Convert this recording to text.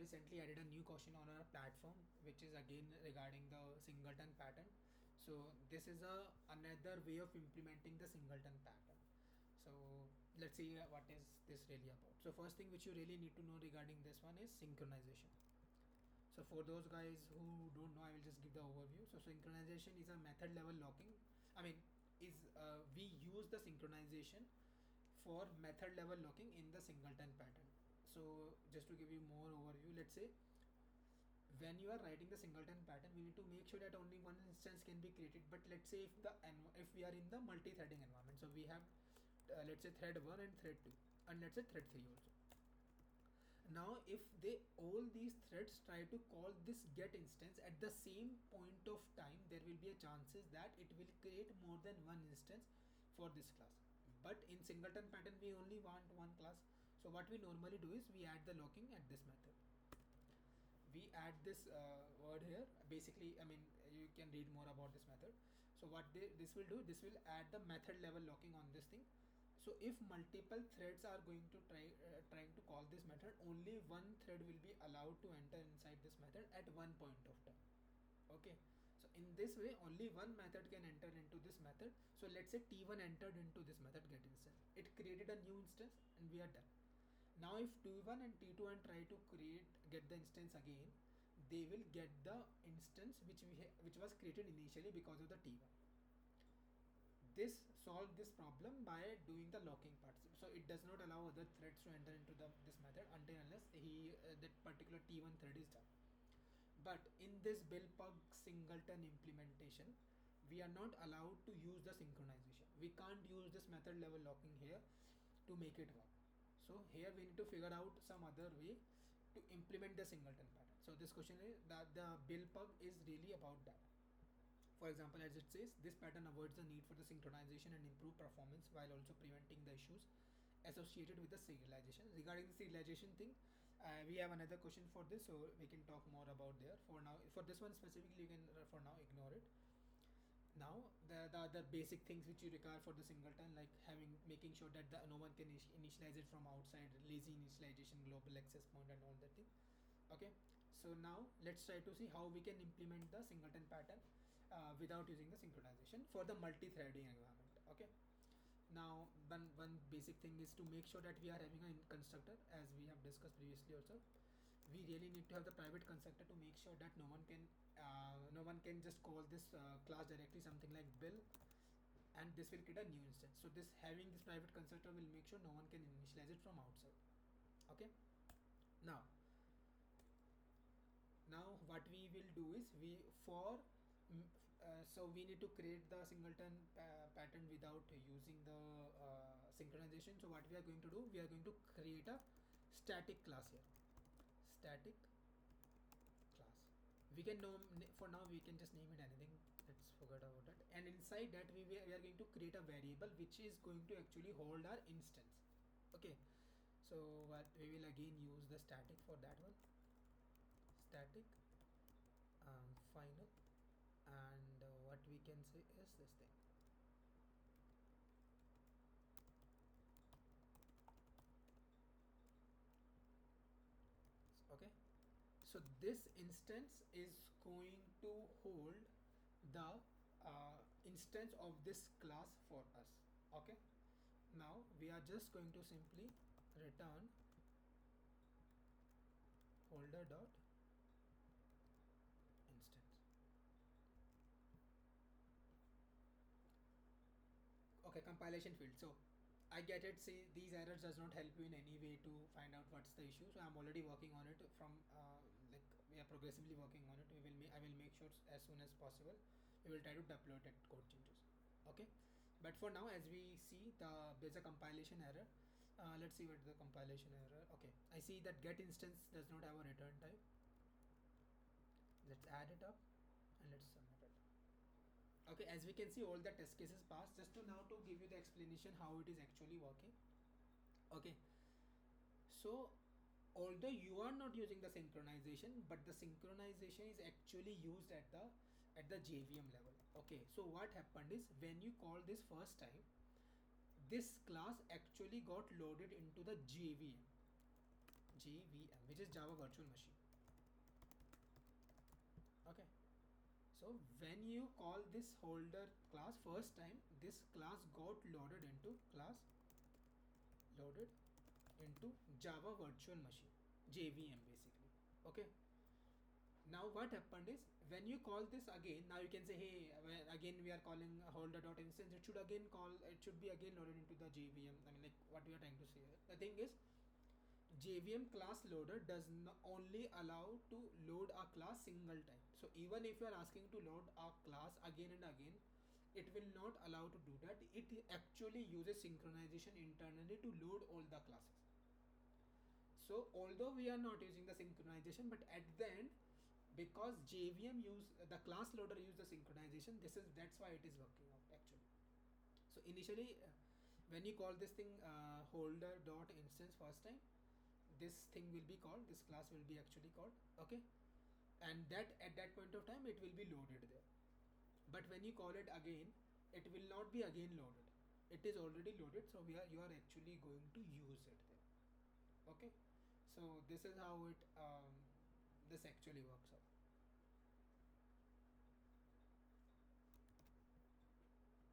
recently added a new question on our platform, which is again regarding the singleton pattern. So this is another way of implementing the singleton pattern. So let's see what is this really about. So first thing which you really need to know regarding this one is synchronization. So for those guys who don't know, I will just give the overview. So synchronization is a method level locking. I mean, we use the synchronization for method level locking in the singleton pattern. So just to give you more overview, let's say when you are writing the singleton pattern, we need to make sure that only one instance can be created. But let's say if we are in the multi-threading environment, so we have let's say thread 1 and thread 2, and let's say thread 3 also. Now if all these threads try to call this get instance at the same point of time, there will be a chances that it will create more than one instance for this class. But in singleton pattern we only want one class. So what we normally do is we add the locking at this method. We add this word here. Basically, I mean, you can read more about this method. So what this will do, this will add the method level locking on this thing. So if multiple threads are going to trying to call this method, only one thread will be allowed to enter inside this method at one point of time. Okay, so in this way only one method can enter into this method. So let's say T1 entered into this method get instance, it created a new instance and we are done. Now if T1 and T2 and try to get the instance again, they will get the instance which was created initially because of the T1. This solved this problem by doing the locking part. So it does not allow other threads to enter into this method until unless that particular T1 thread is done. But in this Bill Pugh Singleton implementation, we are not allowed to use the synchronization. We can't use this method level locking here to make it work. So here we need to figure out some other way to implement the singleton pattern. So this question is that the Bill Pugh is really about that. For example, as it says, this pattern avoids the need for the synchronization and improve performance while also preventing the issues associated with the serialization. Regarding the serialization thing, we have another question for this, so we can talk more about there. For now, for this one specifically, you can for now ignore it. Now the other basic things which you require for the singleton, like making sure that no one can initialize it from outside, lazy initialization, global access point, and all that thing. Okay, so now let's try to see how we can implement the singleton pattern without using the synchronization for the multi-threading environment. Okay, now one basic thing is to make sure that we are having a constructor, as we have discussed previously also. We really need to have the private constructor to make sure that no one can just call this class directly, something like Bill, and this will create a new instance. So having this private constructor will make sure no one can initialize it from outside. Okay, now what we will do is so we need to create the singleton pattern without using the synchronization. So what we are going to do, we are going to create a static class here. Static class, we can for now we can just name it anything, let's forget about it. And inside that we are going to create a variable which is going to actually hold our instance. Okay, so what we will again use the static for that one, static final, and what we can say is this thing. Okay, so this instance is going to hold the instance of this class for us. Okay, now we are just going to simply return holder dot instance. Okay, compilation field. So I get it. See, these errors does not help you in any way to find out what's the issue. So I'm already working on it from like we are progressively working on it. I will make sure as soon as possible we will try to deploy that code changes. Okay, but for now, as we see, there's a compilation error. Let's see what the compilation error. Okay, I see that get instance does not have a return type. Let's add it up and let's submit it. Okay, as we can see, all the test cases passed. Just to now to give you the explanation how it is actually working. Okay, so although you are not using the synchronization, but the synchronization is actually used at the JVM level. Okay, so what happened is when you call this first time, this class actually got loaded into the JVM. JVM, which is Java Virtual Machine. Okay. So when you call this holder class first time, this class got loaded into Java Virtual Machine, JVM basically. Okay. Now what happened is when you call this again, now you can say, hey, again we are calling holder.instance. It should be again loaded into the JVM. I mean, like what we are trying to say here. The thing is, JVM class loader does not only allow to load a class single time. So even if you are asking to load a class again and again, it will not allow to do that. It actually uses synchronization internally to load all the classes. So although we are not using the synchronization, but at the end, because JVM use the class loader use the synchronization, that's why it is working out actually. So initially, when you call this thing holder dot instance first time, this thing will be called, this class will be actually called, okay, and that at that point of time it will be loaded there. But when you call it again, it will not be again loaded. It is already loaded, so you are actually going to use it there. Okay, so this is how it this actually works out.